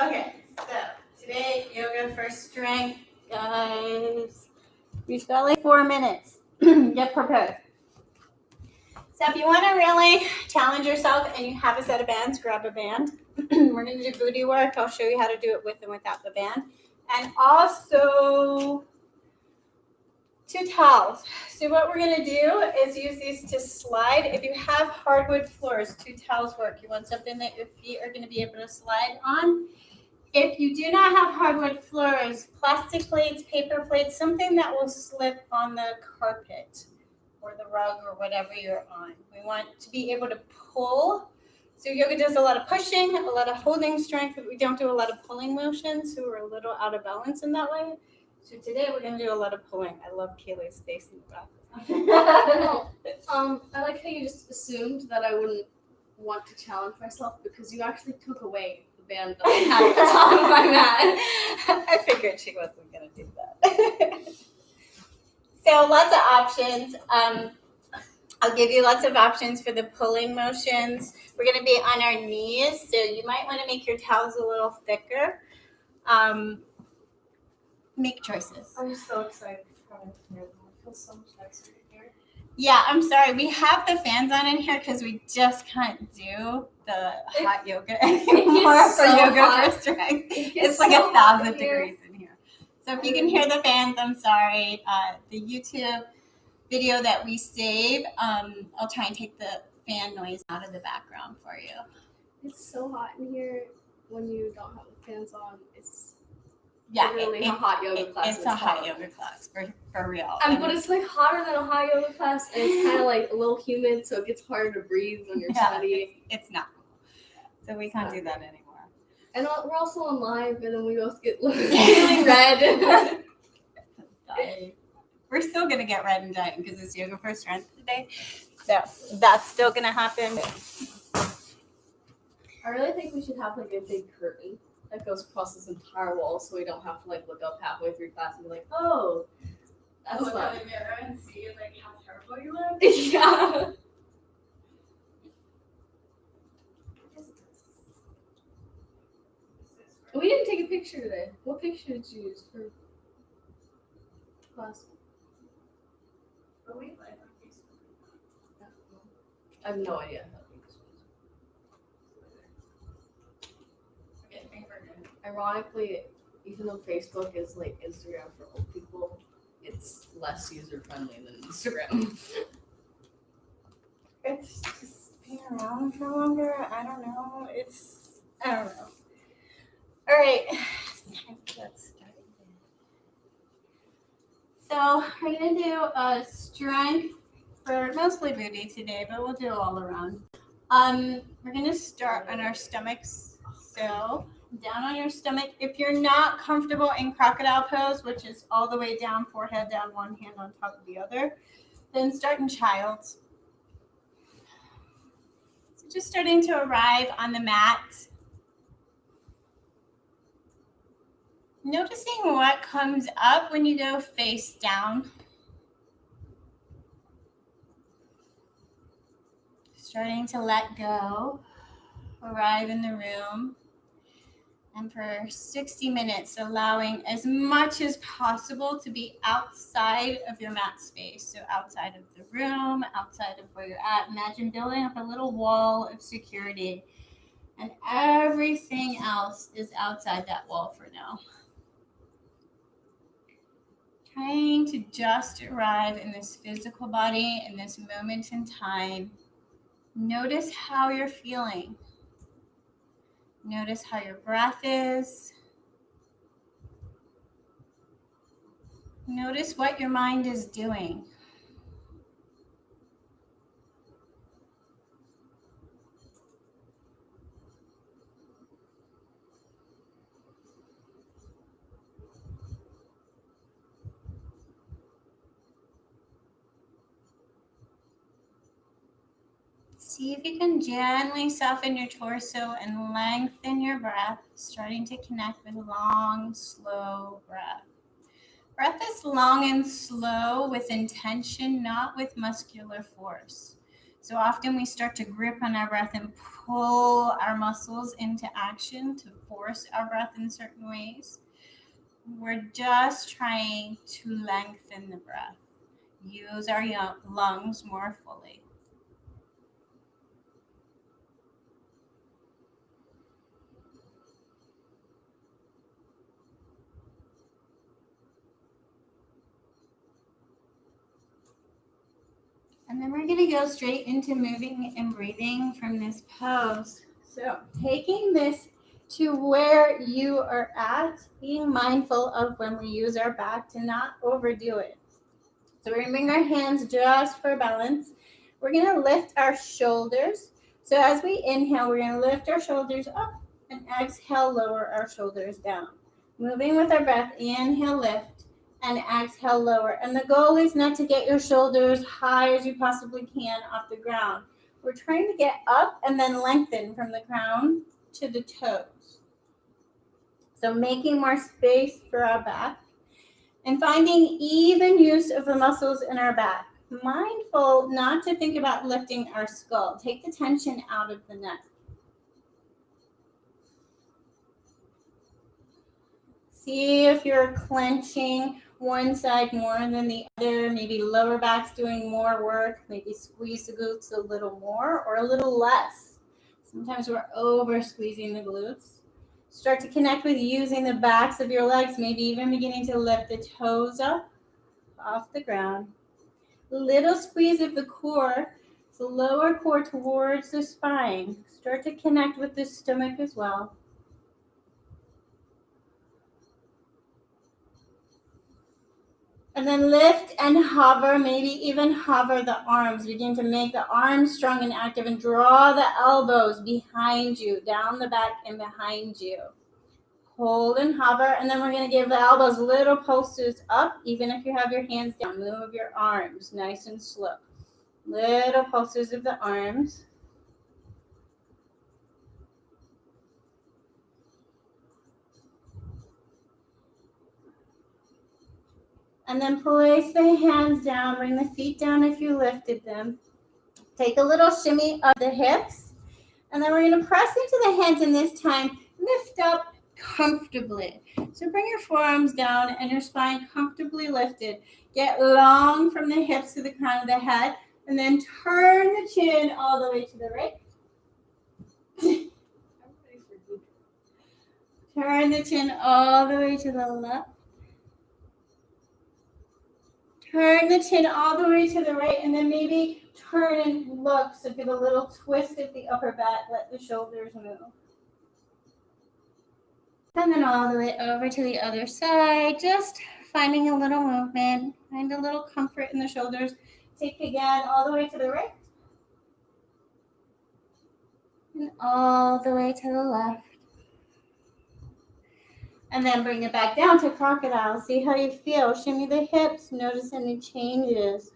Okay, so today, yoga for strength, guys. We've got like 4 minutes. Get prepared. So if you want to really challenge yourself and you have a set of bands, grab a band. We're going to do booty work. I'll show you how to do it with and without the band. And also 2 towels. So what we're going to do is use these to slide. If you have hardwood floors, 2 towels work. You want something that your feet are going to be able to slide on. If you do not have hardwood floors, plastic plates, paper plates, something that will slip on the carpet or the rug or whatever you're on. We want to be able to pull. So yoga does a lot of pushing, a lot of holding strength, but we don't do a lot of pulling motions, so we're a little out of balance in that way. So today we're going to do a lot of pulling. I love Kaylee's face in the background. I like how you just assumed that I wouldn't want to challenge myself because you actually took away the band that I had at the top of my mat. I figured she wasn't going to do that. So lots of options. I'll give you lots of options for the pulling motions. We're going to be on our knees, so you might want to make your towels a little thicker. Make choices. I'm so excited to come in here. I feel so much nicer in here. Yeah, I'm sorry. We have the fans on in here because we just can't do the hot yoga anymore for yoga for strength. It's like 1,000 degrees in here. So if you can hear the fans, I'm sorry. The YouTube video that we save, I'll try and take the fan noise out of the background for you. It's so hot in here when you don't have the fans on. It's literally a hot yoga class. It's a hot yoga class for real. But it's like hotter than a hot yoga class, and it's kind of like a little humid, so it gets harder to breathe when you're sweaty. It's not cool. So we can't do that anymore. And we're also on live, and then we both get really red. We're still going to get red and dying because it's yoga for strength today. So that's still going to happen. I really think we should have like a big curtain that goes across this entire wall so we don't have to like look up halfway through class and be like, oh, that's look fun. in the mirror and see like how terrible you look. Yeah. We didn't take a picture today. What picture did you use for class? But we live on Facebook. I have no idea. Okay, I think we're good. Ironically, even though Facebook is like Instagram for old people, it's less user-friendly than Instagram. It's just being around for longer. I don't know. I don't know. All right. Let's start. So we're going to do a strength for mostly booty today, but we'll do it all around. We're going to start on our stomachs. So down on your stomach. If you're not comfortable in crocodile pose, which is all the way down, forehead down, one hand on top of the other, then start in child's. So just starting to arrive on the mat. Noticing what comes up when you go face down. Starting to let go. Arrive in the room. And for 60 minutes, allowing as much as possible to be outside of your mat space. So outside of the room, outside of where you're at. Imagine building up a little wall of security. And everything else is outside that wall for now. Trying to just arrive in this physical body, in this moment in time. Notice how you're feeling. Notice how your breath is. Notice what your mind is doing. See if you can gently soften your torso and lengthen your breath, starting to connect with long, slow breath. Breath is long and slow with intention, not with muscular force. So often we start to grip on our breath and pull our muscles into action to force our breath in certain ways. We're just trying to lengthen the breath, use our lungs more fully. And then we're going to go straight into moving and breathing from this pose. So taking this to where you are at, being mindful of when we use our back to not overdo it. So we're going to bring our hands just for balance. We're going to lift our shoulders. So as we inhale, we're going to lift our shoulders up and exhale, lower our shoulders down. Moving with our breath, inhale, lift, and exhale, lower. And the goal is not to get your shoulders high as you possibly can off the ground. We're trying to get up and then lengthen from the crown to the toes. So making more space for our back and finding even use of the muscles in our back. Mindful not to think about lifting our skull. Take the tension out of the neck. See if you're clenching one side more than the other. Maybe lower back's doing more work. Maybe squeeze the glutes a little more or a little less. Sometimes we're over squeezing the glutes. Start to connect with using the backs of your legs, maybe even beginning to lift the toes up off the ground. Little squeeze of the core, the lower core towards the spine. Start to connect with the stomach as well. And then lift and hover, maybe even hover the arms. Begin to make the arms strong and active and draw the elbows behind you, down the back and behind you. Hold and hover, and then we're going to give the elbows little pulses up, even if you have your hands down. Move your arms nice and slow. Little pulses of the arms. And then place the hands down. Bring the feet down if you lifted them. Take a little shimmy of the hips. And then we're going to press into the hands, and this time lift up comfortably. So bring your forearms down and your spine comfortably lifted. Get long from the hips to the crown of the head. And then turn the chin all the way to the right. Turn the chin all the way to the left. Turn the chin all the way to the right, and then maybe turn and look. So give a little twist at the upper back. Let the shoulders move. And then all the way over to the other side. Just finding a little movement. Find a little comfort in the shoulders. Take again all the way to the right. And all the way to the left. And then bring it back down to crocodile. See how you feel. Shimmy the hips. Notice any changes.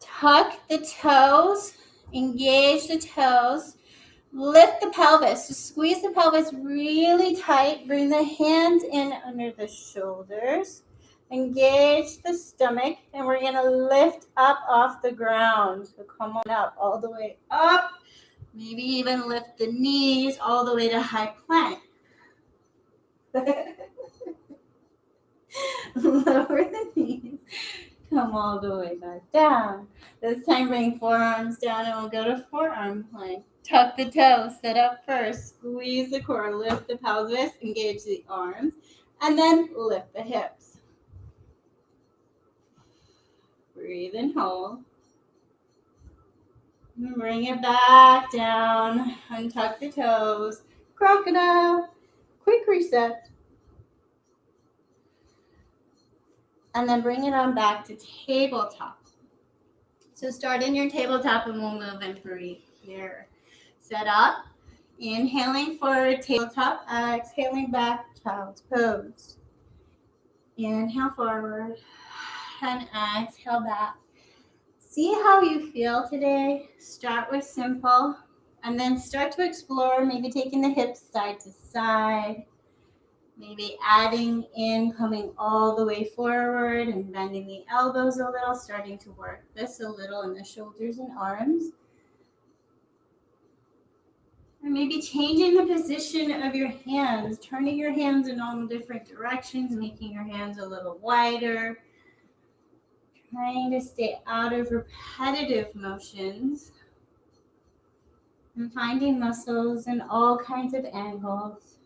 Tuck the toes. Engage the toes. Lift the pelvis. Just squeeze the pelvis really tight. Bring the hands in under the shoulders. Engage the stomach, and we're going to lift up off the ground. So come on up, all the way up. Maybe even lift the knees all the way to high plank. Lower the knees. Come all the way back down. This time bring forearms down, and we'll go to forearm plank. Tuck the toes, sit up first. Squeeze the core, lift the pelvis, engage the arms, and then lift the hips. Breathe and hold. And bring it back down. Untuck the toes. Crocodile. Quick reset. And then bring it on back to tabletop. So start in your tabletop, and we'll move and breathe here. Set up. Inhaling forward, tabletop. Exhaling back, child's pose. Inhale forward. And exhale back. See how you feel today. Start with simple, and then start to explore, maybe taking the hips side to side, Maybe adding in, coming all the way forward and bending the elbows a little, starting to work this a little in the shoulders and arms. Or maybe changing the position of your hands, turning your hands in all different directions, making your hands a little wider. Trying to stay out of repetitive motions. And finding muscles in all kinds of angles.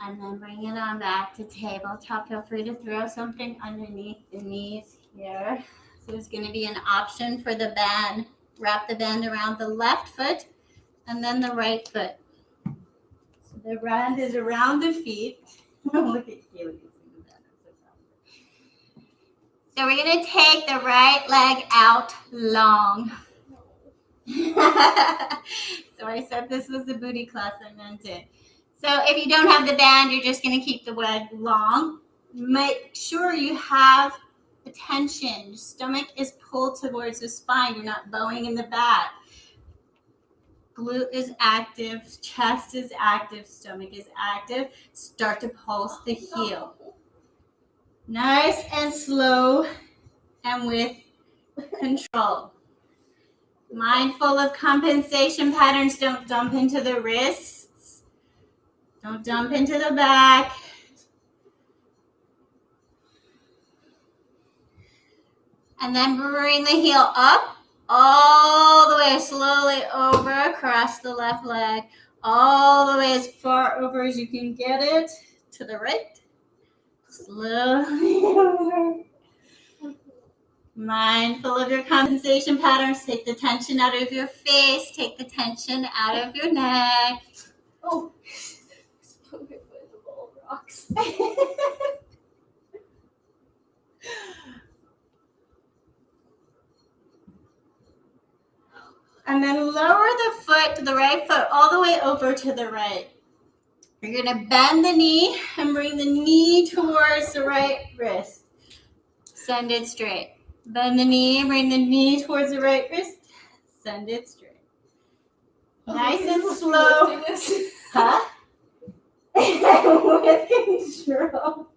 And then bring it on back to tabletop. Feel free to throw something underneath the knees here. So there's going to be an option for the band. Wrap the band around the left foot and then the right foot. So the band is around the feet. Look at Kaylee. So we're going to take the right leg out long. So I said this was the booty class, I meant it. So if you don't have the band, you're just going to keep the leg long. Make sure you have attention. Your stomach is pulled towards the spine. You're not bowing in the back. Glute is active, chest is active, stomach is active. Start to pulse the heel. Nice and slow and with control. Mindful of compensation patterns. Don't dump into the wrists. Don't dump into the back. And then bring the heel up all the way slowly over across the left leg. All the way as far over as you can get it to the right. Slowly over. Mindful of your compensation patterns. Take the tension out of your face. Take the tension out of your neck. Oh, put my foot in the bowl of rocks. And then lower the foot, the right foot, all the way over to the right. You're going to bend the knee and bring the knee towards the right wrist. Send it straight. Bend the knee, bring the knee towards the right wrist. Send it straight. Nice and slow. Huh? With control.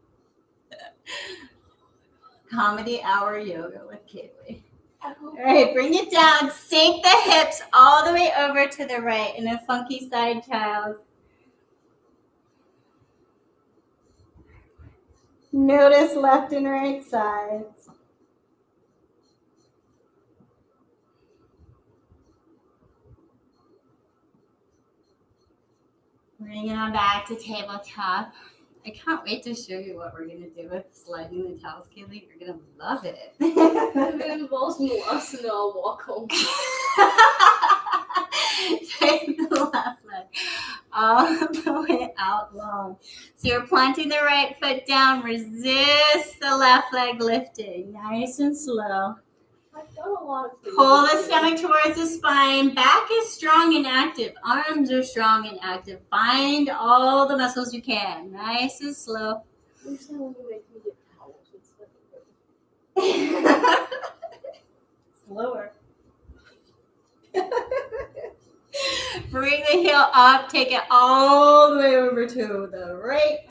Comedy hour yoga with Kaylee. All right, bring it down. Sink the hips all the way over to the right in a funky side child. Notice left and right sides. Bring it on back to tabletop. I can't wait to show you what we're going to do with sliding the towels, Kaylee. You're going to love it. If it involves molest, and I'll walk home. Take the left leg all the way out long. So you're planting the right foot down. Resist the left leg lifting. Nice and slow. I've done a lot of things. Pull the stomach towards the spine. Back is strong and active. Arms are strong and active. Find all the muscles you can. Nice and slow. Usually when you make me get towels, it's Slower. Bring the heel up. Take it all the way over to the right.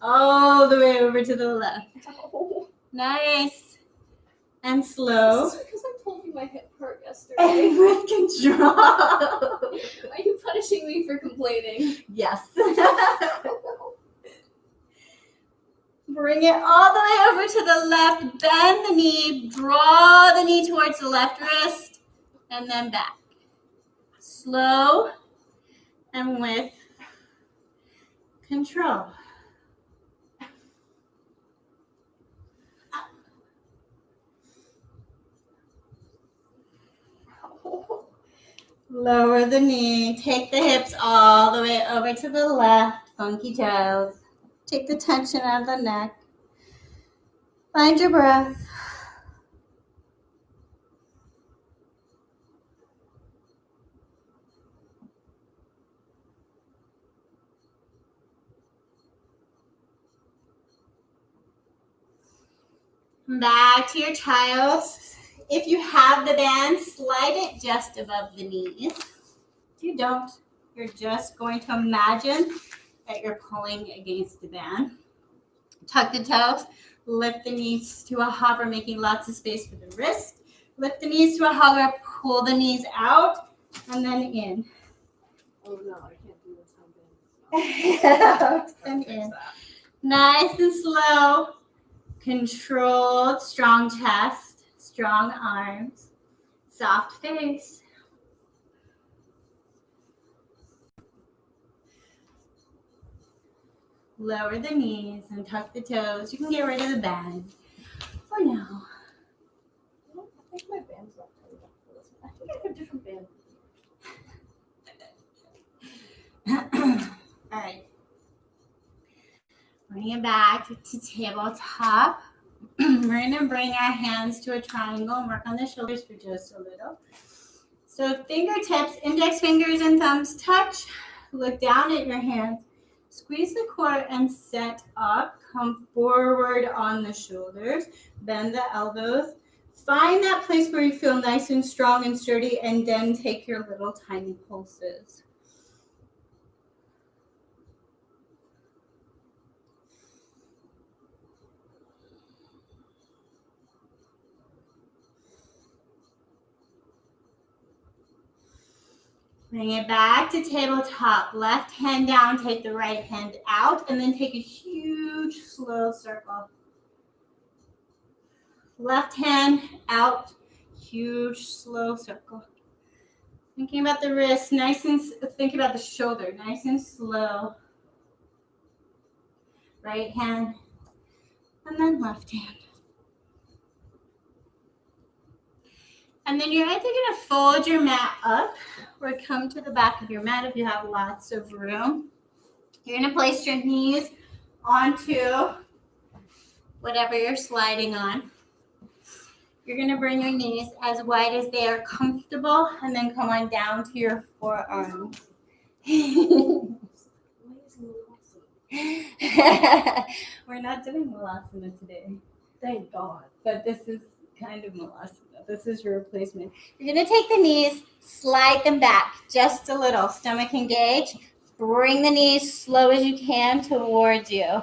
All the way over to the left. Nice. And slow. This is because I told you my hip hurt yesterday. And with control. Are you punishing me for complaining? Yes. Bring it all the way over to the left. Bend the knee. Draw the knee towards the left wrist. And then back. Slow and with control. Lower the knee. Take the hips all the way over to the left. Funky child. Take the tension out of the neck. Find your breath. Back to your child's. If you have the band, slide it just above the knees. If you don't, you're just going to imagine that you're pulling against the band. Tuck the toes, lift the knees to a hover, making lots of space for the wrist. Lift the knees to a hover, pull the knees out, and then in. Oh no, I can't do this. Out and in. Nice and slow. Controlled, strong chest, strong arms, soft face. Lower the knees and tuck the toes. You can get rid of the band for now. I think my band's not tight enough for this one. I think I have a different band. All right. Bring it back to tabletop. We're going to bring our hands to a triangle and work on the shoulders for just a little. So fingertips, index fingers and thumbs touch. Look down at your hands. Squeeze the core and set up. Come forward on the shoulders. Bend the elbows. Find that place where you feel nice and strong and sturdy, and then take your little tiny pulses. Bring it back to tabletop. Left hand down, take the right hand out, and then take a huge slow circle. Left hand out, huge slow circle. Thinking about the wrist, think about the shoulder, nice and slow. Right hand, and then left hand. And then you're either going to fold your mat up or come to the back of your mat if you have lots of room. You're going to place your knees onto whatever you're sliding on. You're going to bring your knees as wide as they are comfortable and then come on down to your forearms. We're not doing Malasana today. Thank God. But this is kind of Malasana. This is your replacement. You're going to take the knees, slide them back just a little. Stomach engaged. Bring the knees slow as you can towards you.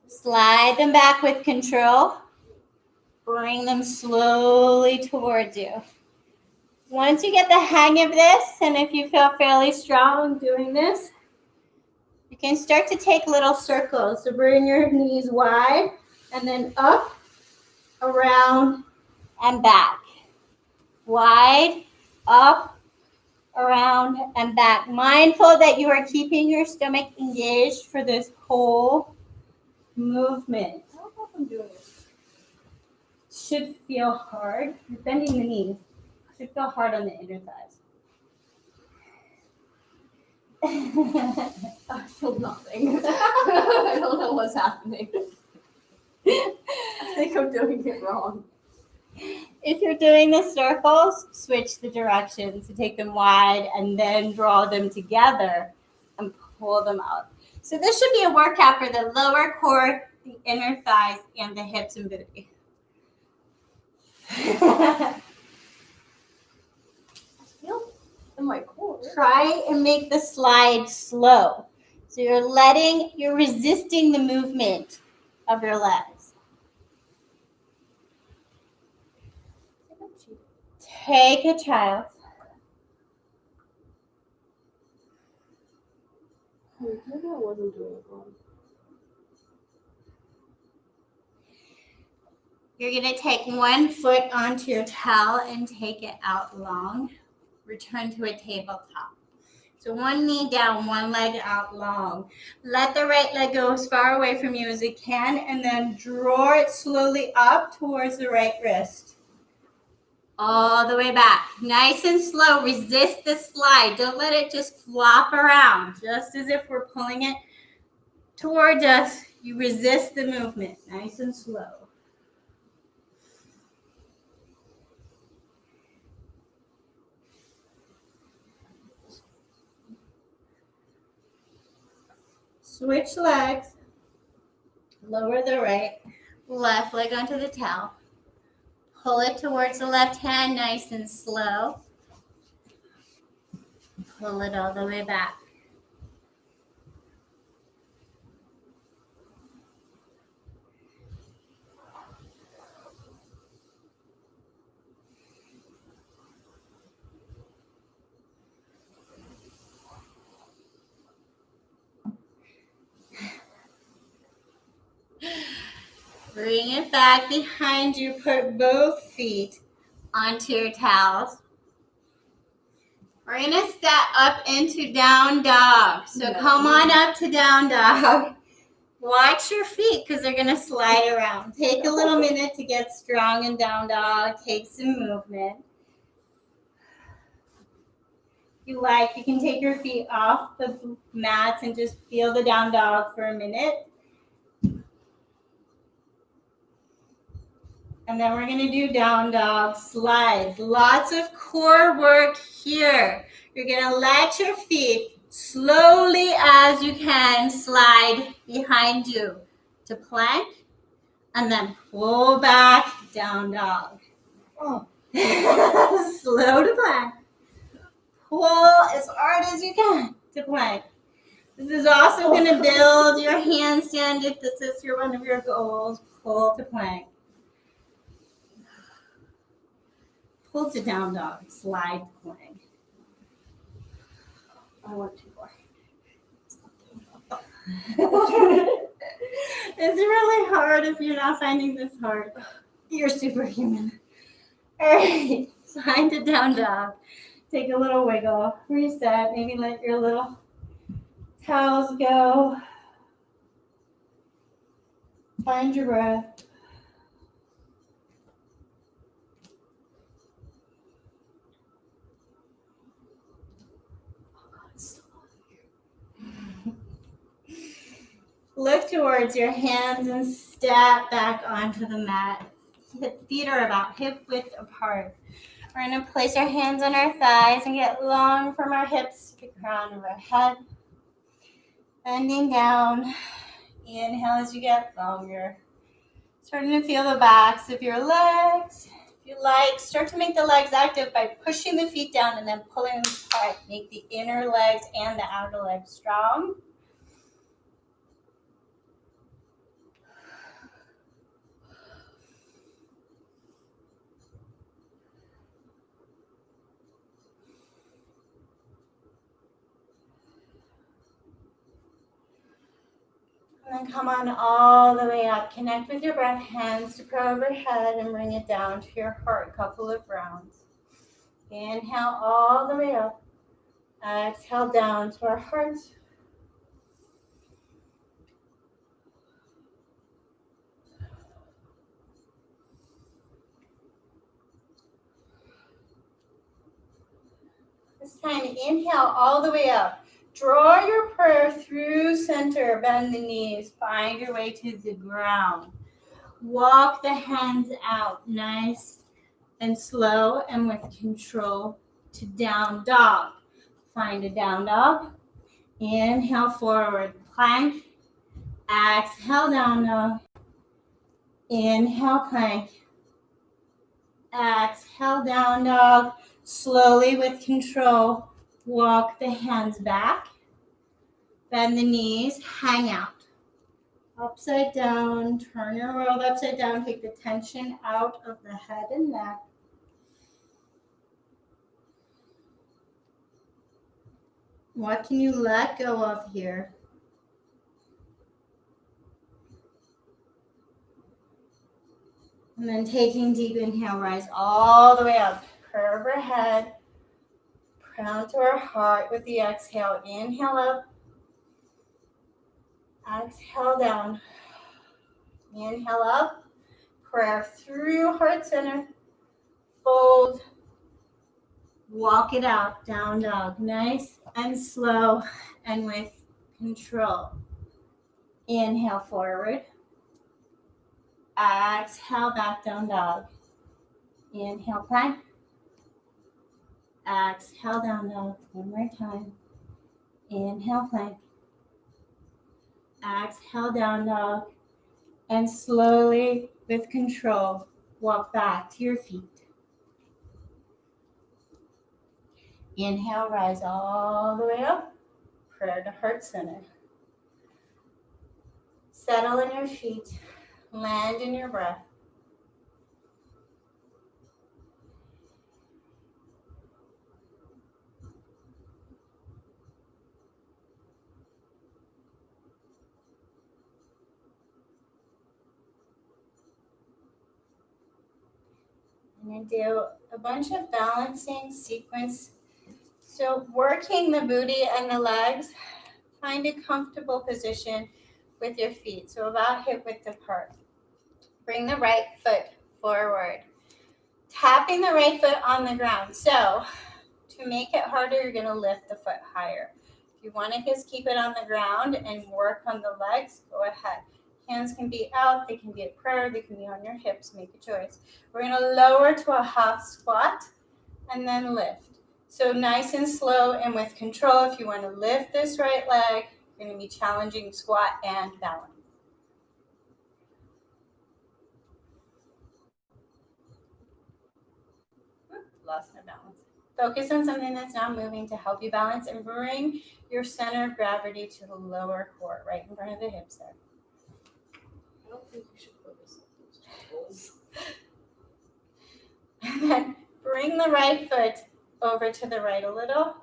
Slide them back with control. Bring them slowly towards you. Once you get the hang of this, and if you feel fairly strong doing this, you can start to take little circles. So bring your knees wide and then up, around, and back. Wide, up, around, and back. Mindful that you are keeping your stomach engaged for this whole movement. I don't know if I'm doing it. Should feel hard. You're bending the knees. Should feel hard on the inner thighs. I feel nothing. I don't know what's happening. I think I'm doing it wrong. If you're doing the circles, switch the directions to take them wide and then draw them together and pull them out. So this should be a workout for the lower core, the inner thighs, and the hips and booty. I feel in my core. Try and make the slide slow. So you're resisting the movement of your legs. Take a child. Maybe I wasn't doing it wrong. You're going to take one foot onto your towel and take it out long. Return to a tabletop. So one knee down, one leg out long. Let the right leg go as far away from you as it can, and then draw it slowly up towards the right wrist. All the way back. Nice and slow. Resist the slide. Don't let it just flop around. Just as if we're pulling it towards us, you resist the movement. Nice and slow. Switch legs. Lower the right. Left leg onto the towel. Pull it towards the left hand, nice and slow. Pull it all the way back. Bring it back behind you. Put both feet onto your towels. We're going to step up into down dog. So come on up to down dog. Watch your feet because they're going to slide around. Take a little minute to get strong in down dog. Take some movement. If you like, you can take your feet off the mats and just feel the down dog for a minute. And then we're going to do down dog slides. Lots of core work here. You're going to let your feet slowly as you can slide behind you to plank and then pull back down dog. Oh. Slow to plank. Pull as hard as you can to plank. This is also going to build your handstand if this is one of your goals. Pull to plank. Pull to down dog, slide plank. I want two more. It's really hard if you're not finding this hard. You're superhuman. All right, slide to down dog. Take a little wiggle, reset, maybe let your little towels go. Find your breath. Look towards your hands and step back onto the mat. Feet are about hip width apart. We're going to place our hands on our thighs and get long from our hips to the crown of our head. Bending down. Inhale as you get longer. Starting to feel the backs of your legs. If you like, start to make the legs active by pushing the feet down and then pulling them apart. Make the inner legs and the outer legs strong. And then come on all the way up. Connect with your breath, hands to pro overhead and bring it down to your heart. Couple of rounds. Inhale all the way up. Exhale down to our heart. This time, inhale all the way up. Draw your prayer through center. Bend the knees. Find your way to the ground. Walk the hands out nice and slow and with control to down dog. Find a down dog. Inhale forward. Plank. Exhale down dog. Inhale plank. Exhale down dog. Slowly with control. Walk the hands back. Bend the knees. Hang out. Upside down. Turn your world upside down. Take the tension out of the head and neck. What can you let go of here? And then taking deep inhale, rise all the way up. Curve our head. Crown to our heart with the exhale. Inhale up. Exhale down. Inhale up. Prayer through heart center. Fold. Walk it out. Down dog. Nice and slow and with control. Inhale forward. Exhale back down dog. Inhale plank. Exhale down dog. One more time. Inhale plank. Exhale down dog. And slowly, with control, walk back to your feet. Inhale, rise all the way up. Prayer to heart center. Settle in your feet. Land in your breath. I'm going to do a bunch of balancing sequence. So working the booty and the legs, find a comfortable position with your feet. So about hip width apart. Bring the right foot forward. Tapping the right foot on the ground. So to make it harder, you're going to lift the foot higher. If you want to just keep it on the ground and work on the legs, go ahead. Hands can be out, they can be at prayer, they can be on your hips, make a choice. We're going to lower to a half squat and then lift. So nice and slow and with control. If you want to lift this right leg, you're going to be challenging squat and balance. Lost my balance. Focus on something that's not moving to help you balance and bring your center of gravity to the lower core, right in front of the hips there. I don't think you should focus on those toes. And then bring the right foot over to the right a little.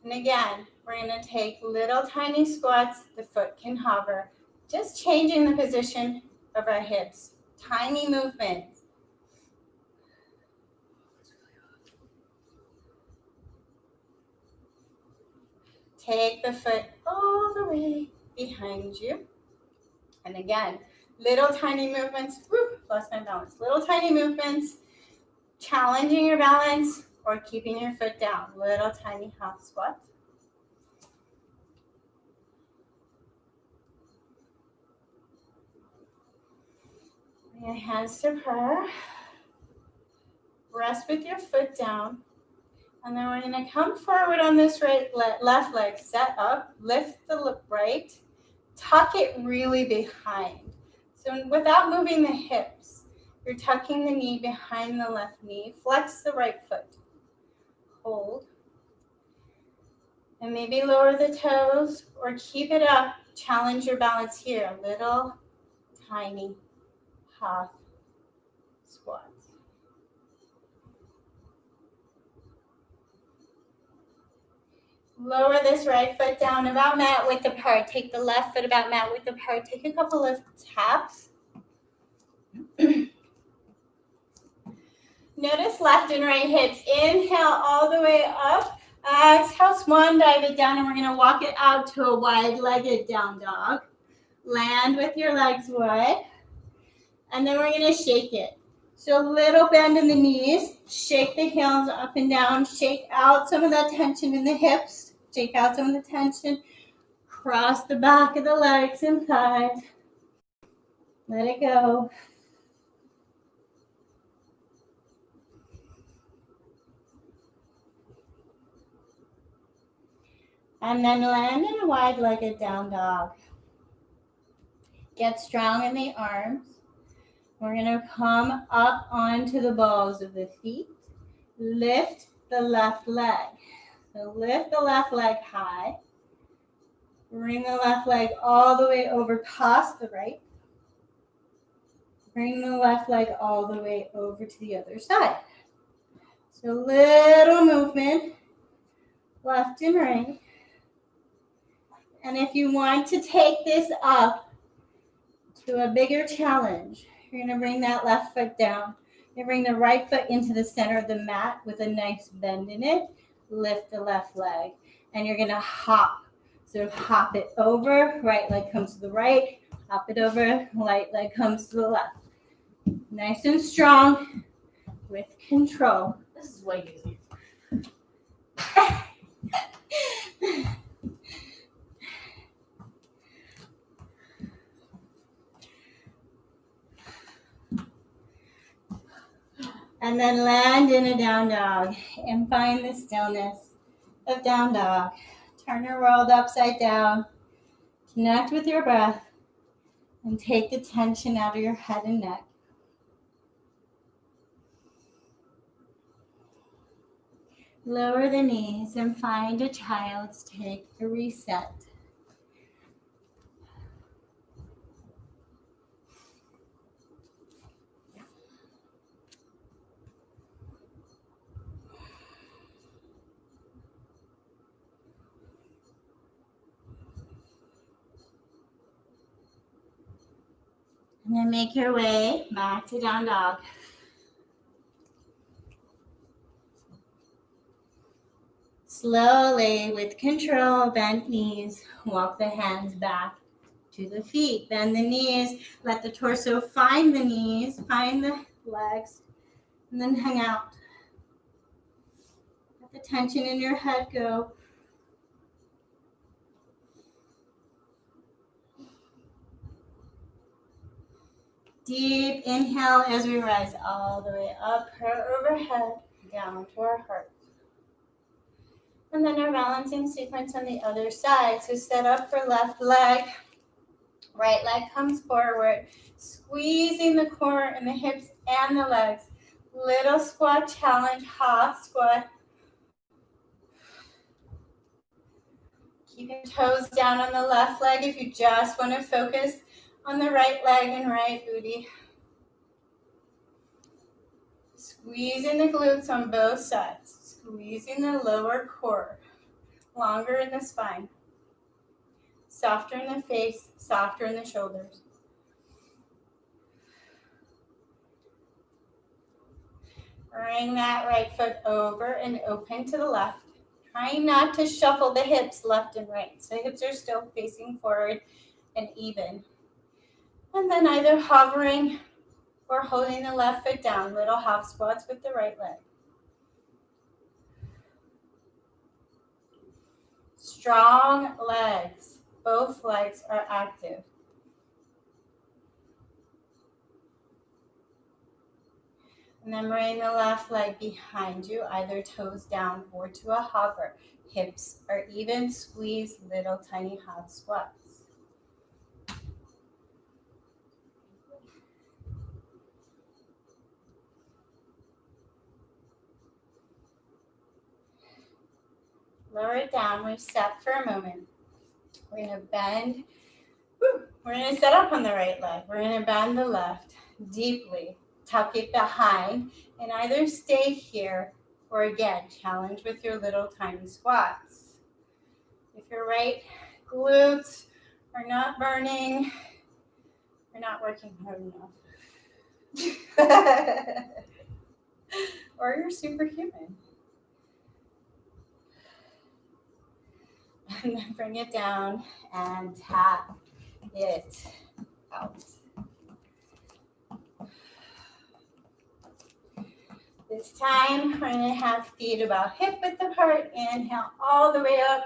And again, we're going to take little tiny squats. The foot can hover. Just changing the position of our hips. Tiny movements. Take the foot all the way behind you. And again, little tiny movements. Whoop, lost my balance. Little tiny movements. Challenging your balance or keeping your foot down. Little tiny half squats. Bring your hands to prayer. Rest with your foot down. And then we're going to come forward on this left leg. Set up. Lift the right. Tuck it really behind. So without moving the hips, you're tucking the knee behind the left knee. Flex the right foot. Hold. And maybe lower the toes or keep it up. Challenge your balance here. Little tiny half squats. Lower this right foot down about mat width apart. Take the left foot about mat width apart. Take a couple of taps. Notice left and right hips. Inhale all the way up. Exhale, swan dive it down, and we're going to walk it out to a wide-legged down dog. Land with your legs wide. And then we're going to shake it. So a little bend in the knees. Shake the heels up and down. Shake out some of that tension in the hips. Shake out some of the tension. Cross the back of the legs and thighs. Let it go. And then land in a wide-legged down dog. Get strong in the arms. We're going to come up onto the balls of the feet. Lift the left leg. So lift the left leg high. Bring the left leg all the way over past the right. Bring the left leg all the way over to the other side. So little movement, left and right. And if you want to take this up to a bigger challenge, you're going to bring that left foot down. You're going to bring the right foot into the center of the mat with a nice bend in it. Lift the left leg. And you're going to hop. So hop it over, right leg comes to the right, hop it over, right leg comes to the left. Nice and strong with control. This is way easy. And then land in a down dog and find the stillness of down dog. Turn your world upside down. Connect with your breath And take the tension out of your head and neck. Lower the knees and find a child's take a reset. And then make your way back to down dog. Slowly, with control, bend knees, walk the hands back to the feet. Bend the knees, let the torso find the knees, find the legs, and then hang out. Let the tension in your head go. Deep inhale as we rise all the way up, overhead, down to our heart. And then our balancing sequence on the other side. So set up for left leg. Right leg comes forward, squeezing the core and the hips and the legs. Little squat challenge, half squat. Keep your toes down on the left leg if you just want to focus on the right leg and right booty. Squeezing the glutes on both sides. Squeezing the lower core. Longer in the spine. Softer in the face, softer in the shoulders. Bring that right foot over and open to the left. Trying not to shuffle the hips left and right. So hips are still facing forward and even. And then either hovering or holding the left foot down. Little half squats with the right leg. Strong legs. Both legs are active. And then bring the left leg behind you, either toes down or to a hover. Hips are even, squeeze little tiny half squats. Lower it down, reset for a moment. We're going to bend. We're going to set up on the right leg. We're going to bend the left deeply. Tuck it behind and either stay here or again, challenge with your little tiny squats. If your right glutes are not burning, you're not working hard enough. Or you're superhuman. And then bring it down and tap it out. This time, we're going to have feet about hip width apart. Inhale all the way up,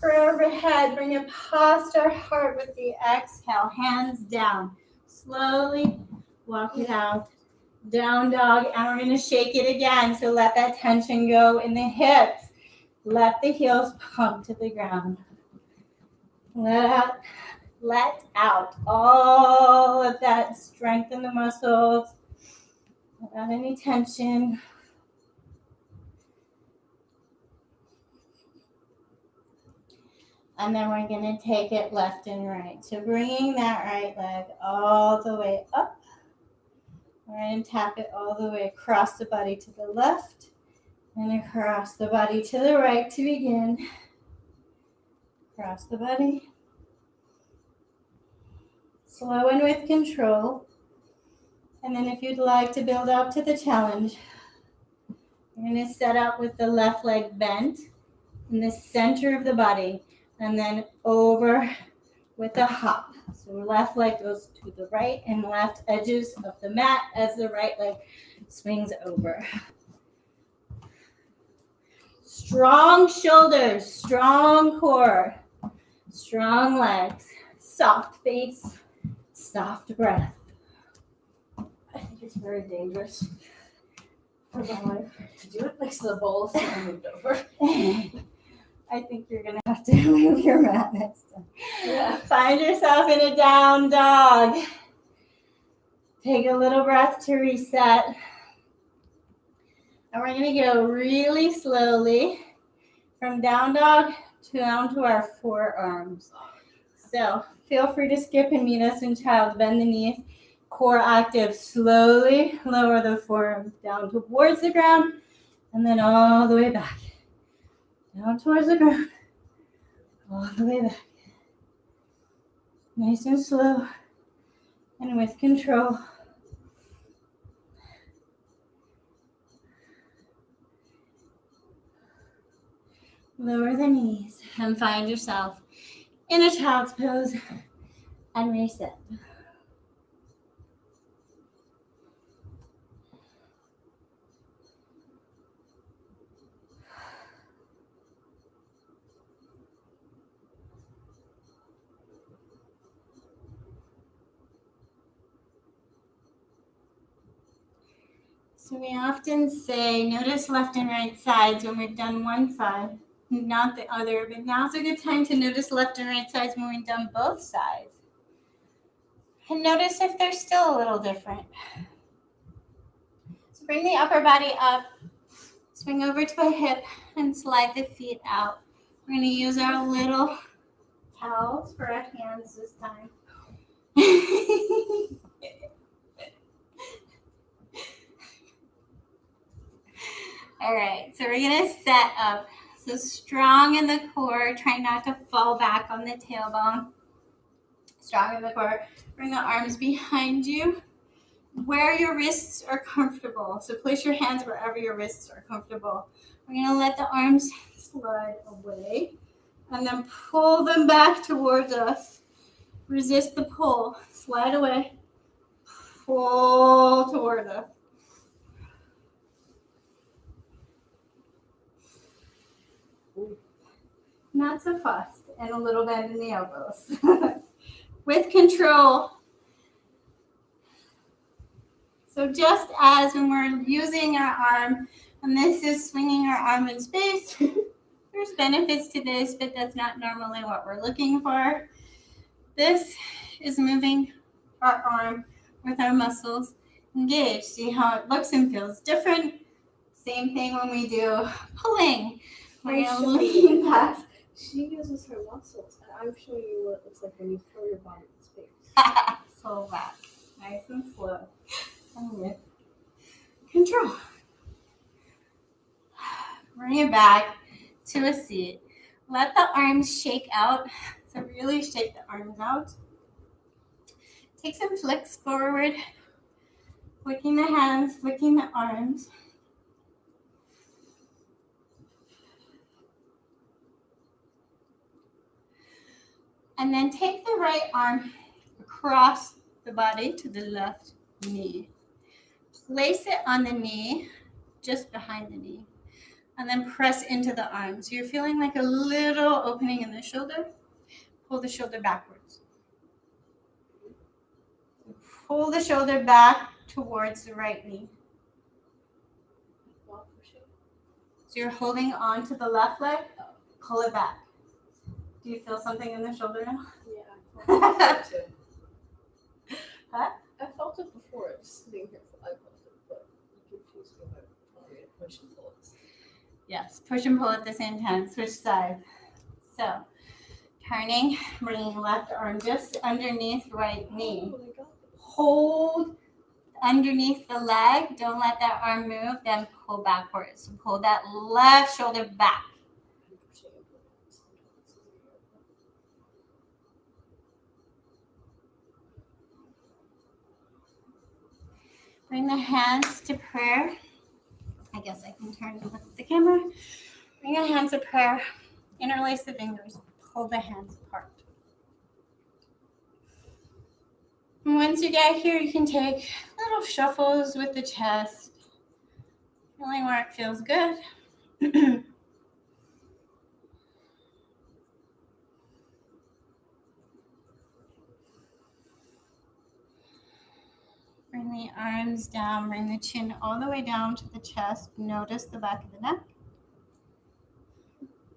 overhead. Bring it past our heart with the exhale. Hands down. Slowly walk it out. Down dog. And we're going to shake it again. So let that tension go in the hips. Let the heels pump to the ground. Let out all of that strength in the muscles. Without any tension. And then we're going to take it left and right. So bringing that right leg all the way up. We're going to tap it all the way across the body to the left and across the body to the right to begin. Across the body. Slow and with control. And then if you'd like to build up to the challenge, you're going to set up with the left leg bent in the center of the body and then over with a hop. So left leg goes to the right and left edges of the mat as the right leg swings over. Strong shoulders, strong core, strong legs, soft face, soft breath. I think it's very dangerous for my life to do it next to the bowl if I moved over. I think you're going to have to move your mat next time. Yeah. Find yourself in a down dog. Take a little breath to reset. And we're going to go really slowly from down dog down to our forearms. So feel free to skip and meet us in child. Bend the knees. Core active. Slowly lower the forearms down towards the ground and then all the way back. Down towards the ground. All the way back. Nice and slow and with control. Lower the knees and find yourself in a child's pose and reset. So we often say, notice left and right sides when we've done one side, not the other, but now's a good time to notice left and right sides when we've done both sides. And notice if they're still a little different. So bring the upper body up, swing over to a hip, and slide the feet out. We're going to use our little towels for our hands this time. All right, so we're going to set up. So strong in the core, try not to fall back on the tailbone. Strong in the core. Bring the arms behind you. Where your wrists are comfortable. So place your hands wherever your wrists are comfortable. We're going to let the arms slide away and then pull them back towards us. Resist the pull. Slide away. Pull toward us. Not so fast. And a little bend in the elbows. With control. So just as when we're using our arm, and this is swinging our arm in space, there's benefits to this, but that's not normally what we're looking for. This is moving our arm with our muscles engaged. See how it looks and feels different? Same thing when we do pulling. We're going to lean back. She uses her muscles, and I'm showing you what it looks like when you throw your body in space. Pull back. Nice and slow. And with control. Bring it back to a seat. Let the arms shake out. So really shake the arms out. Take some flicks forward. Flicking the hands, flicking the arms. And then take the right arm across the body to the left knee. Place it on the knee, just behind the knee. And then press into the arm. So you're feeling like a little opening in the shoulder. Pull the shoulder backwards. Pull the shoulder back towards the right knee. So you're holding on to the left leg. Pull it back. Do you feel something in the shoulder now? Yeah, I felt it too. Huh? I felt it before. Just sitting here, I felt it, but you confused me by telling me to push and pull. Yes, push and pull at the same time. Switch sides. So, turning, bringing left arm just underneath right knee. Hold underneath the leg. Don't let that arm move. Then pull backwards. So pull that left shoulder back. Bring the hands to prayer. I guess I can turn and look at the camera. Bring the hands to prayer. Interlace the fingers. Pull the hands apart. And once you get here, you can take little shuffles with the chest. Feeling where it feels good. Bring the arms down, bring the chin all the way down to the chest. Notice the back of the neck.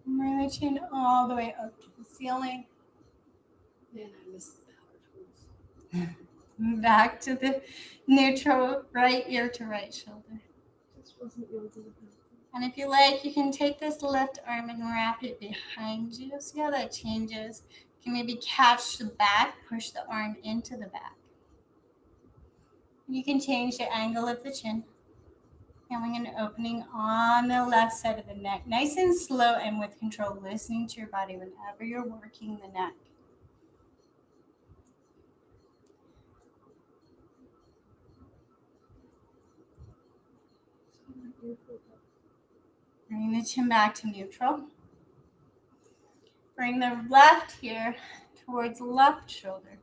Bring the chin all the way up to the ceiling. Man, I miss the power tools. Back to the neutral, right ear to right shoulder. This wasn't your good. And if you like, you can take this left arm and wrap it behind you. See how that changes? You can maybe catch the back, push the arm into the back. You can change the angle of the chin. Feeling an opening on the left side of the neck. Nice and slow and with control, listening to your body whenever you're working the neck. Bring the chin back to neutral. Bring the left ear towards left shoulder.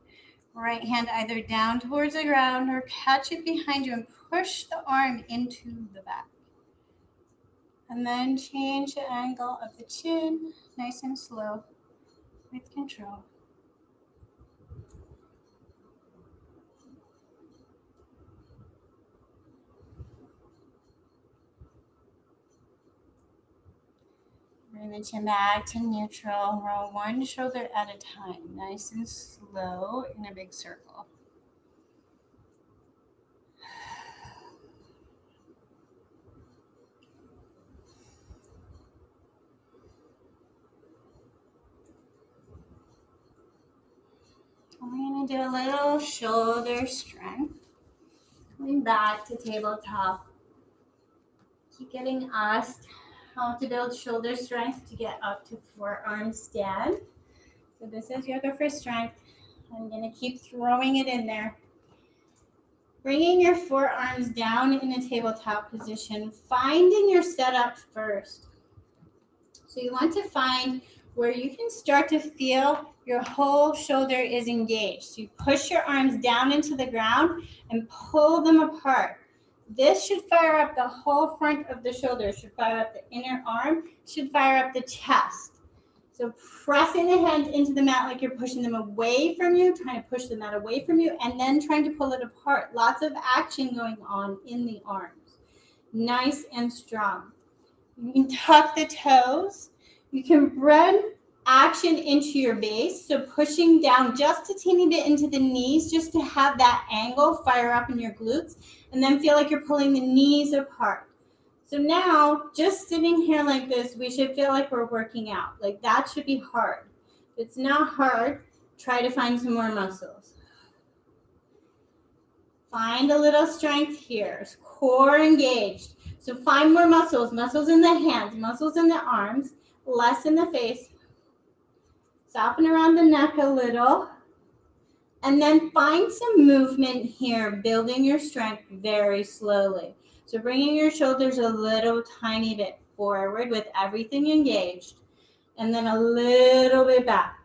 Right hand either down towards the ground or catch it behind you and push the arm into the back. And then change the angle of the chin, nice and slow, with control. Bring the chin back to neutral. Roll one shoulder at a time, nice and slow in a big circle. We're going to do a little shoulder strength. Coming back to tabletop. Keep getting asked how to build shoulder strength to get up to forearm stand. So this is yoga for strength. I'm going to keep throwing it in there. Bringing your forearms down in a tabletop position, finding your setup first. So you want to find where you can start to feel your whole shoulder is engaged. So you push your arms down into the ground and pull them apart. This should fire up the whole front of the shoulder, should fire up the inner arm, should fire up the chest. So pressing the hands into the mat like you're pushing them away from you, trying to push the mat away from you, and then trying to pull it apart. Lots of action going on in the arms. Nice and strong. You can tuck the toes. You can bring action into your base. So pushing down just a teeny bit into the knees just to have that angle fire up in your glutes. And then feel like you're pulling the knees apart. So now, just sitting here like this, we should feel like we're working out. Like that should be hard. If it's not hard, try to find some more muscles. Find a little strength here. Core engaged. So find more muscles. Muscles in the hands, muscles in the arms, less in the face. Soften around the neck a little. And then find some movement here, building your strength very slowly. So bringing your shoulders a little tiny bit forward with everything engaged. And then a little bit back.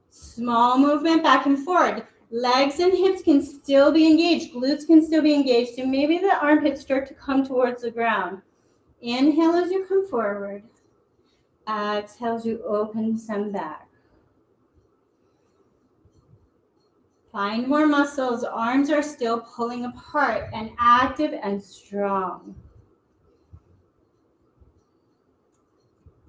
Small movement back and forward. Legs and hips can still be engaged. Glutes can still be engaged. And maybe the armpits start to come towards the ground. Inhale as you come forward. Exhale as you open some back. Find more muscles. Arms are still pulling apart and active and strong.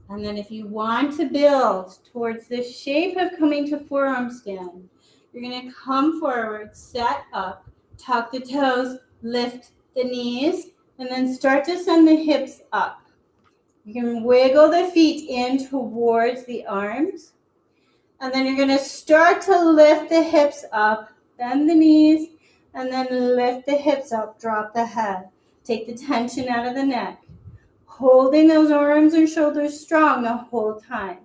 And then if you want to build towards the shape of coming to forearm stand, you're going to come forward, set up, tuck the toes, lift the knees, and then start to send the hips up. You can wiggle the feet in towards the arms. And then you're going to start to lift the hips up, bend the knees, and then lift the hips up, drop the head. Take the tension out of the neck. Holding those arms and shoulders strong the whole time.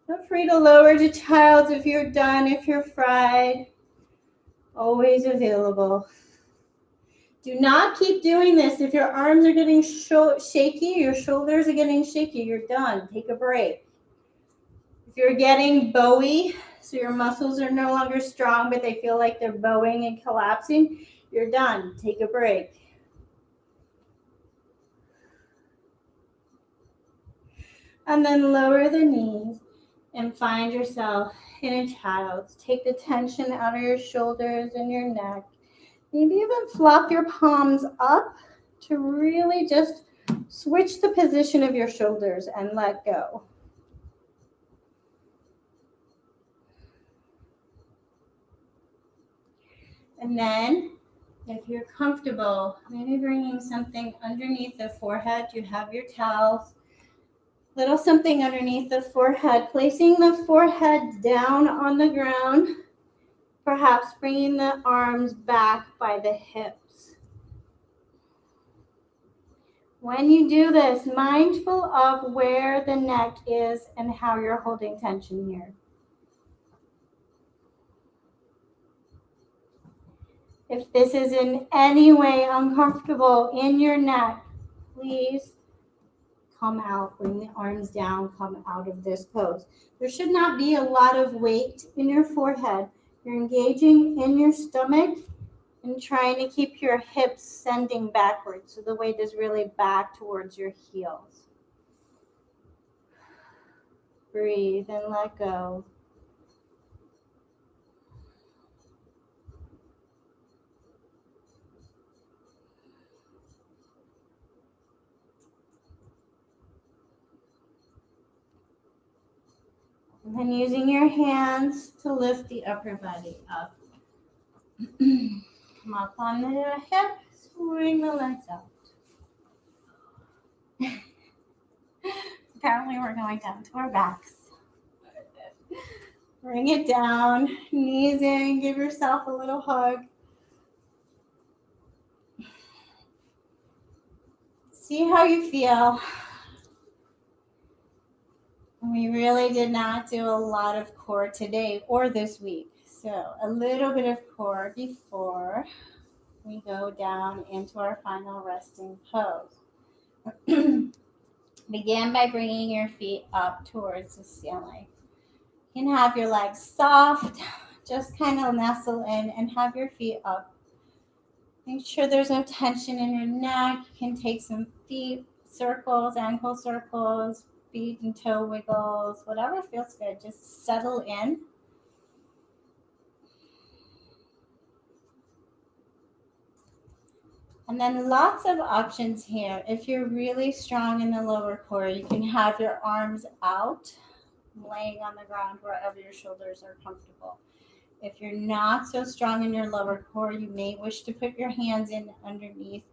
Feel free to lower to child's if you're done, if you're fried. Always available. Do not keep doing this. If your arms are getting shaky, your shoulders are getting shaky, you're done. Take a break. If you're getting bowy, so your muscles are no longer strong, but they feel like they're bowing and collapsing, you're done. Take a break. And then lower the knees and find yourself in a child's. Take the tension out of your shoulders and your neck. Maybe even flop your palms up to really just switch the position of your shoulders and let go. And then, if you're comfortable, maybe bringing something underneath the forehead. You have your towels. Little something underneath the forehead. Placing the forehead down on the ground. Perhaps bringing the arms back by the hips. When you do this, mindful of where the neck is and how you're holding tension here. If this is in any way uncomfortable in your neck, please come out, bring the arms down, come out of this pose. There should not be a lot of weight in your forehead. You're engaging in your stomach and trying to keep your hips sending backwards. So the weight is really back towards your heels. Breathe and let go. And then using your hands to lift the upper body up. Come up on the hips, bring the legs out. Apparently we're going down to our backs. Bring it down, knees in, give yourself a little hug. See how you feel. We really did not do a lot of core today or this week. So a little bit of core before we go down into our final resting pose. Begin by bringing your feet up towards the ceiling. You can have your legs soft, just kind of nestle in and have your feet up. Make sure there's no tension in your neck. You can take some feet circles, ankle circles, feet and toe wiggles, whatever feels good. Just settle in. And then lots of options here. If you're really strong in the lower core, you can have your arms out, laying on the ground wherever your shoulders are comfortable. If you're not so strong in your lower core, you may wish to put your hands in underneath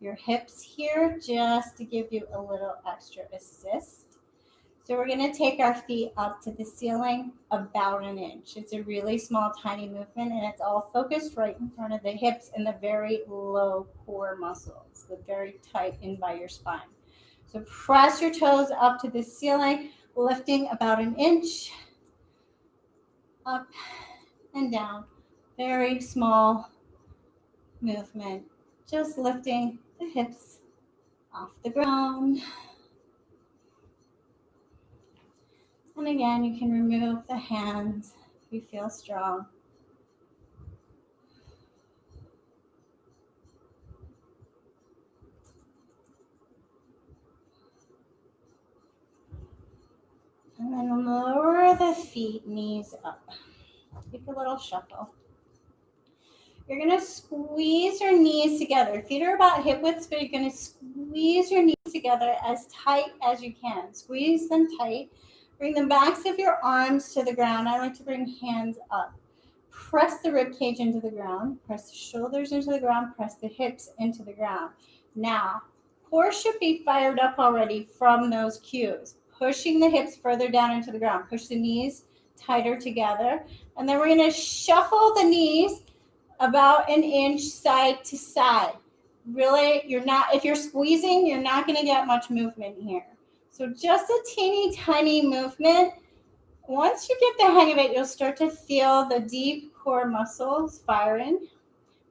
your hips here just to give you a little extra assist. So we're going to take our feet up to the ceiling about an inch. It's a really small, tiny movement, and it's all focused right in front of the hips and the very low core muscles, the very tight in by your spine. So press your toes up to the ceiling, lifting about an inch, up and down. Very small movement, just lifting the hips off the ground. And again, you can remove the hands if you feel strong. And then lower the feet, knees up. Take a little shuffle. You're going to squeeze your knees together. Feet are about hip width, but you're going to squeeze your knees together as tight as you can. Squeeze them tight. Bring the backs of your arms to the ground. I like to bring hands up. Press the rib cage into the ground. Press the shoulders into the ground. Press the hips into the ground. Now, core should be fired up already from those cues. Pushing the hips further down into the ground. Push the knees tighter together. And then we're going to shuffle the knees about an inch side to side. Really, if you're squeezing, you're not going to get much movement here. So just a teeny tiny movement. Once you get the hang of it, you'll start to feel the deep core muscles firing.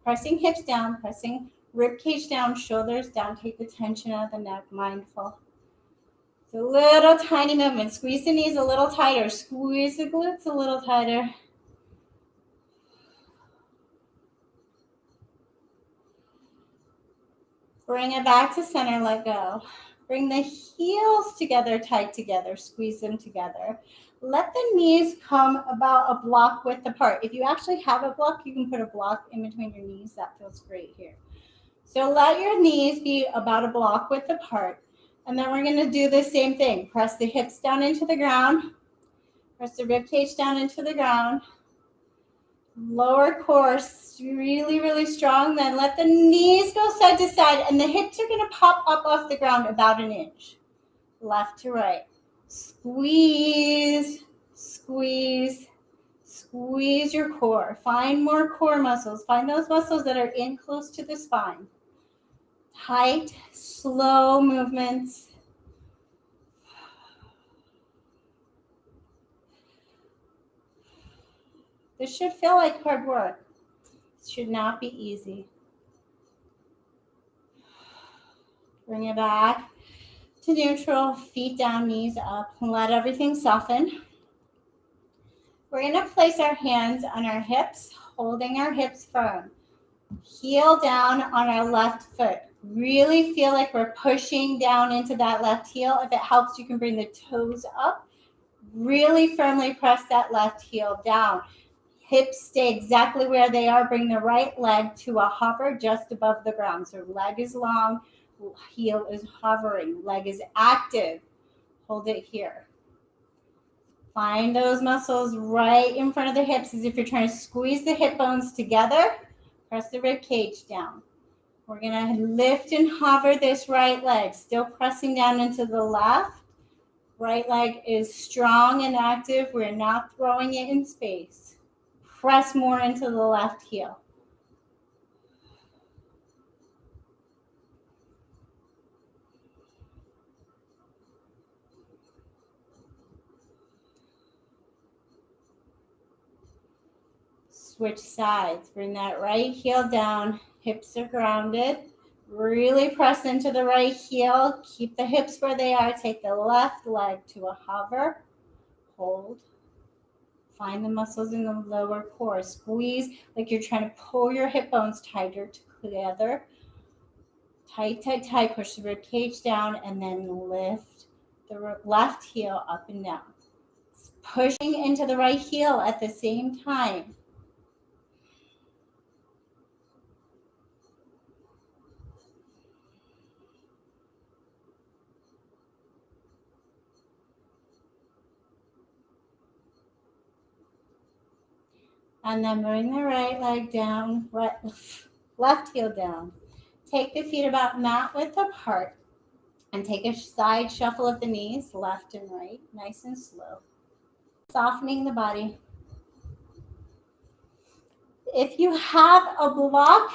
Pressing hips down, pressing rib cage down, shoulders down. Take the tension out of the neck, mindful. It's a little tiny movement. Squeeze the knees a little tighter. Squeeze the glutes a little tighter. Bring it back to center, let go. Bring the heels together, tight together, squeeze them together. Let the knees come about a block width apart. If you actually have a block, you can put a block in between your knees. That feels great here. So let your knees be about a block width apart. And then we're going to do the same thing. Press the hips down into the ground. Press the rib cage down into the ground. Lower core really, really strong. Then let the knees go side to side, and the hips are going to pop up off the ground about an inch. Left to right. Squeeze, squeeze, squeeze your core. Find more core muscles. Find those muscles that are in close to the spine. Tight, slow movements. This should feel like hard work. It should not be easy. Bring it back to neutral, feet down, knees up, and let everything soften. We're going to place our hands on our hips, holding our hips firm. Heel down on our left foot. Really feel like we're pushing down into that left heel. If it helps, you can bring the toes up. Really firmly press that left heel down. Hips stay exactly where they are. Bring the right leg to a hover just above the ground. So leg is long, heel is hovering, leg is active. Hold it here. Find those muscles right in front of the hips as if you're trying to squeeze the hip bones together. Press the rib cage down. We're going to lift and hover this right leg, still pressing down into the left. Right leg is strong and active. We're not throwing it in space. Press more into the left heel. Switch sides. Bring that right heel down. Hips are grounded. Really press into the right heel. Keep the hips where they are. Take the left leg to a hover. Hold. Find the muscles in the lower core. Squeeze like you're trying to pull your hip bones tighter together. Tight, tight, tight. Push the rib cage down and then lift the left heel up and down. Pushing into the right heel at the same time. And then bring the right leg down, left heel down. Take the feet about mat width apart and take a side shuffle of the knees, left and right, nice and slow. Softening the body. If you have a block,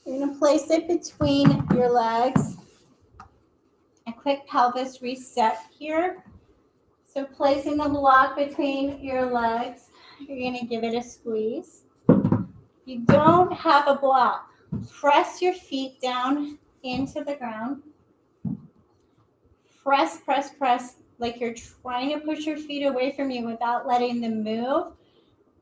you're going to place it between your legs. A quick pelvis reset here. So placing the block between your legs, you're going to give it a squeeze. If you don't have a block, press your feet down into the ground. Press, press, press, like you're trying to push your feet away from you without letting them move.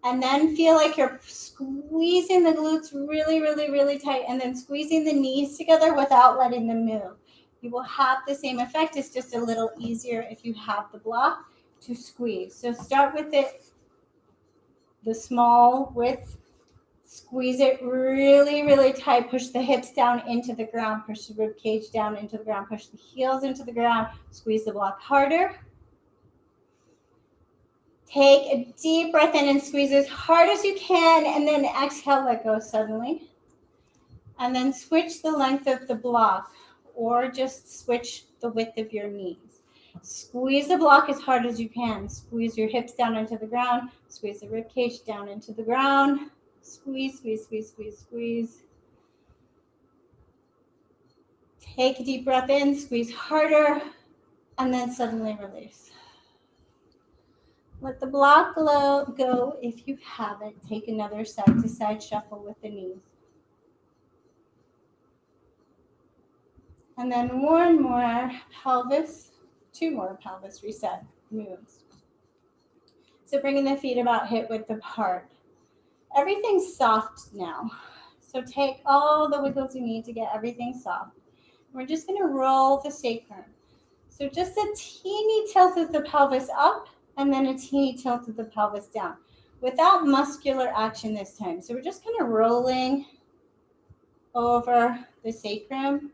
And then feel like you're squeezing the glutes really, really, really tight, and then squeezing the knees together without letting them move. You will have the same effect. It's just a little easier if you have the block to squeeze. So start with it, the small width. Squeeze it really, really tight. Push the hips down into the ground. Push the rib cage down into the ground. Push the heels into the ground. Squeeze the block harder. Take a deep breath in and squeeze as hard as you can, and then exhale, let go suddenly. And then switch the length of the block, or just switch the width of your knees. Squeeze the block as hard as you can. Squeeze your hips down into the ground. Squeeze the rib cage down into the ground. Squeeze, squeeze, squeeze, squeeze, squeeze. Take a deep breath in, squeeze harder, and then suddenly release. Let the block go if you have it. Take another side-to-side shuffle with the knees. And then one more pelvis, two more pelvis reset moves. So bringing the feet about hip width apart. Everything's soft now. So take all the wiggles you need to get everything soft. We're just going to roll the sacrum. So just a teeny tilt of the pelvis up, and then a teeny tilt of the pelvis down without muscular action this time. So we're just kind of rolling over the sacrum.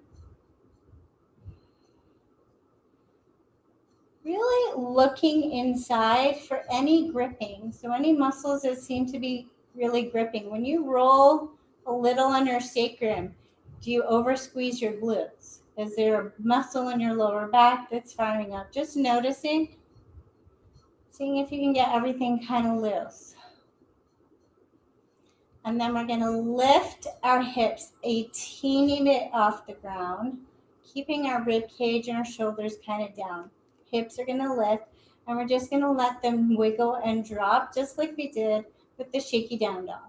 Really looking inside for any gripping. So any muscles that seem to be really gripping. When you roll a little on your sacrum, do you over squeeze your glutes? Is there a muscle in your lower back that's firing up? Just noticing, seeing if you can get everything kind of loose. And then we're going to lift our hips a teeny bit off the ground, keeping our rib cage and our shoulders kind of down. Hips are going to lift, and we're just going to let them wiggle and drop, just like we did with the shaky down dog.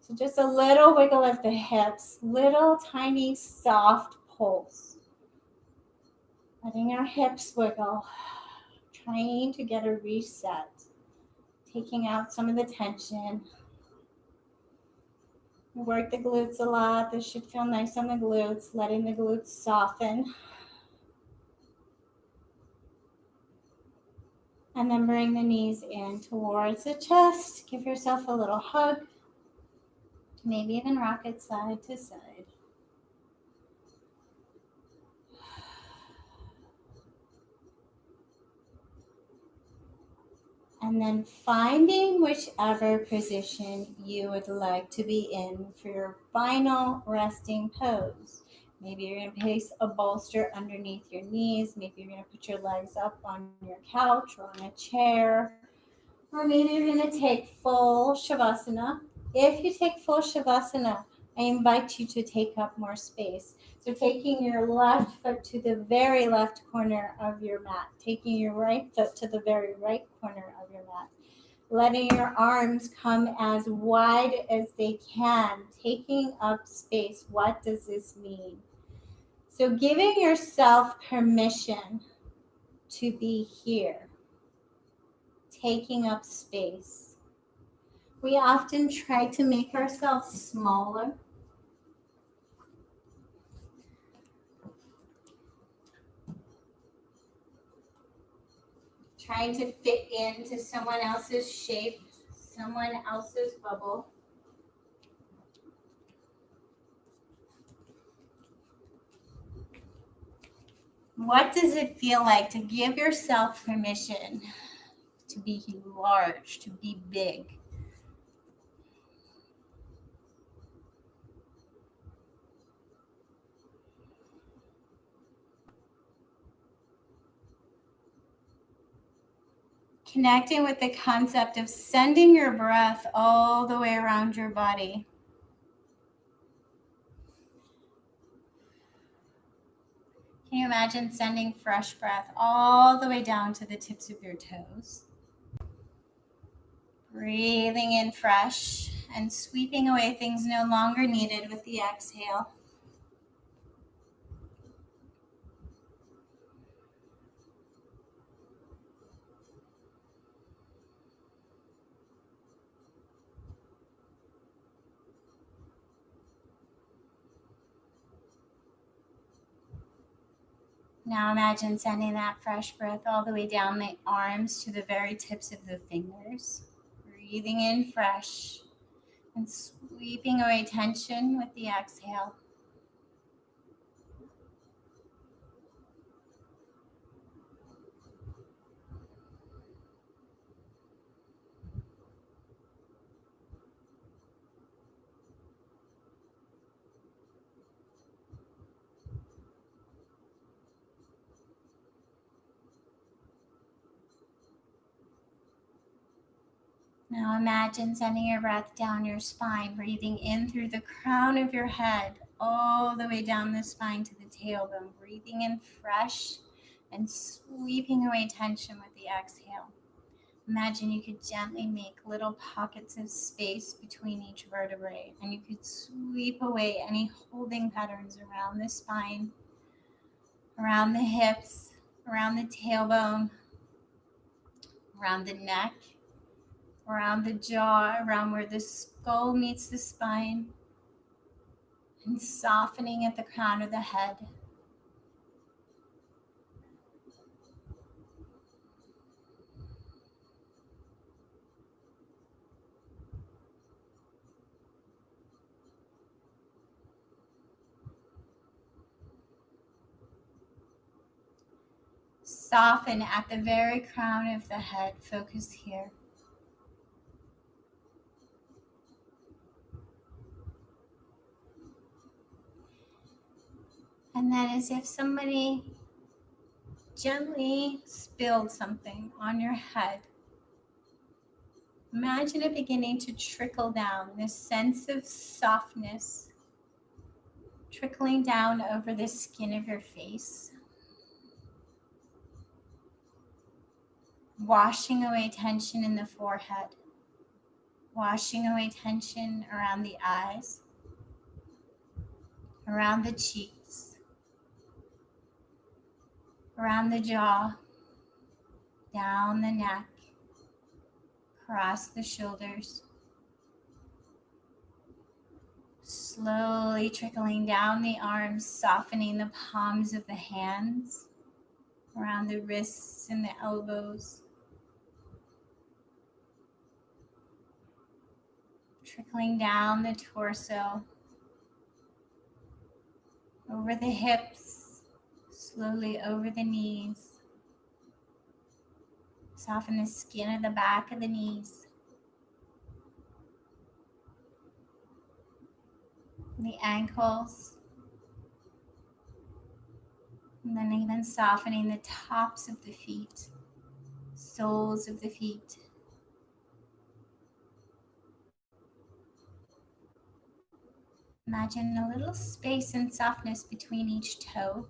So just a little wiggle of the hips, little tiny soft pulse. Letting our hips wiggle, trying to get a reset, taking out some of the tension. Work the glutes a lot. This should feel nice on the glutes, letting the glutes soften. And then bring the knees in towards the chest. Give yourself a little hug. Maybe even rock it side to side. And then finding whichever position you would like to be in for your final resting pose. Maybe you're going to place a bolster underneath your knees. Maybe you're going to put your legs up on your couch or on a chair. Or maybe you're going to take full Shavasana. If you take full Shavasana, I invite you to take up more space. So taking your left foot to the very left corner of your mat, taking your right foot to the very right corner of your mat, letting your arms come as wide as they can, taking up space. What does this mean? So giving yourself permission to be here, taking up space. We often try to make ourselves smaller. Trying to fit into someone else's shape, someone else's bubble. What does it feel like to give yourself permission to be large, to be big? Connecting with the concept of sending your breath all the way around your body. Can you imagine sending fresh breath all the way down to the tips of your toes? Breathing in fresh and sweeping away things no longer needed with the exhale. Now imagine sending that fresh breath all the way down the arms to the very tips of the fingers. Breathing in fresh and sweeping away tension with the exhale. Now imagine sending your breath down your spine, breathing in through the crown of your head, all the way down the spine to the tailbone, breathing in fresh and sweeping away tension with the exhale. Imagine you could gently make little pockets of space between each vertebrae, and you could sweep away any holding patterns around the spine, around the hips, around the tailbone, around the neck, around the jaw, around where the skull meets the spine, and softening at the crown of the head. soften at the very crown of the head. Focus here. And then, as if somebody gently spilled something on your head, imagine it beginning to trickle down, this sense of softness trickling down over the skin of your face, washing away tension in the forehead, washing away tension around the eyes, around the cheeks, around the jaw, down the neck, across the shoulders, slowly trickling down the arms, softening the palms of the hands, around the wrists and the elbows, trickling down the torso, over the hips, slowly over the knees. Soften the skin of the back of the knees, the ankles, and then even softening the tops of the feet, soles of the feet. Imagine a little space and softness between each toe.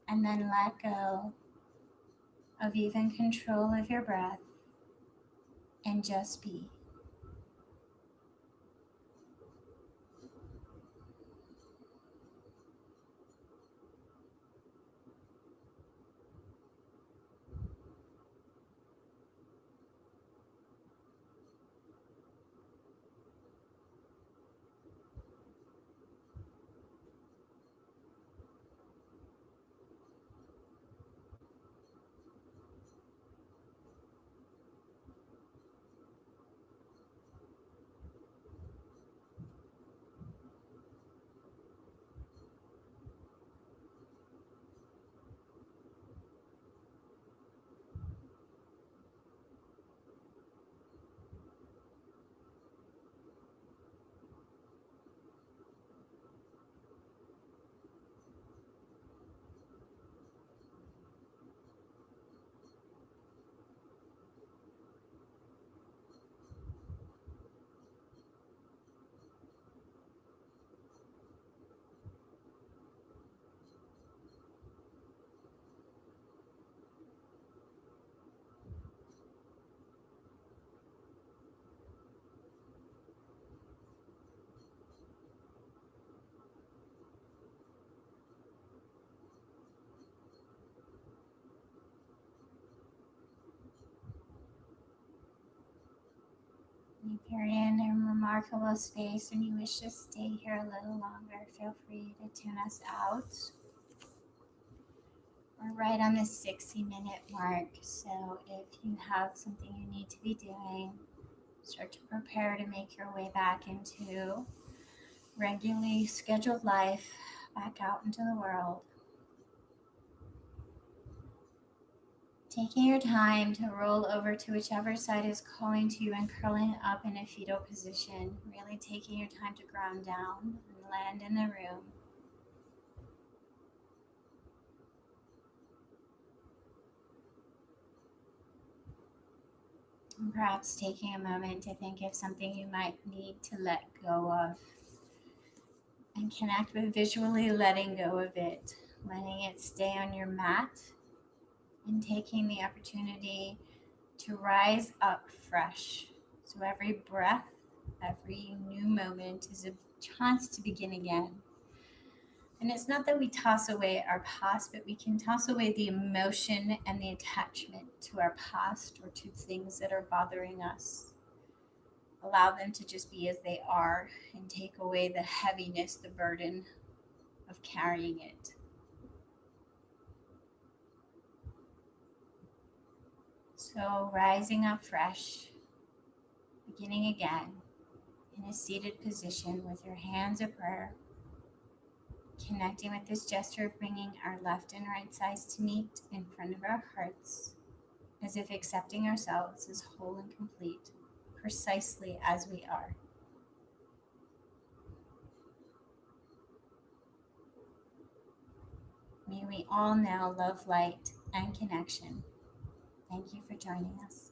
And then let go of even control of your breath and just be. If you're in a remarkable space and you wish to stay here a little longer, feel free to tune us out. We're right on the 60-minute mark, so if you have something you need to be doing, start to prepare to make your way back into regularly scheduled life, back out into the world. Taking your time to roll over to whichever side is calling to you and curling up in a fetal position. Really taking your time to ground down and land in the room. And perhaps taking a moment to think of something you might need to let go of. And connect with visually letting go of it. Letting it stay on your mat. And taking the opportunity to rise up fresh. So every breath, every new moment is a chance to begin again. And it's not that we toss away our past, but we can toss away the emotion and the attachment to our past or to things that are bothering us. Allow them to just be as they are and take away the heaviness, the burden of carrying it. So rising up fresh, beginning again, in a seated position with your hands of prayer, connecting with this gesture of bringing our left and right sides to meet in front of our hearts, as if accepting ourselves as whole and complete, precisely as we are. May we all now love light and connection. Thank you for joining us.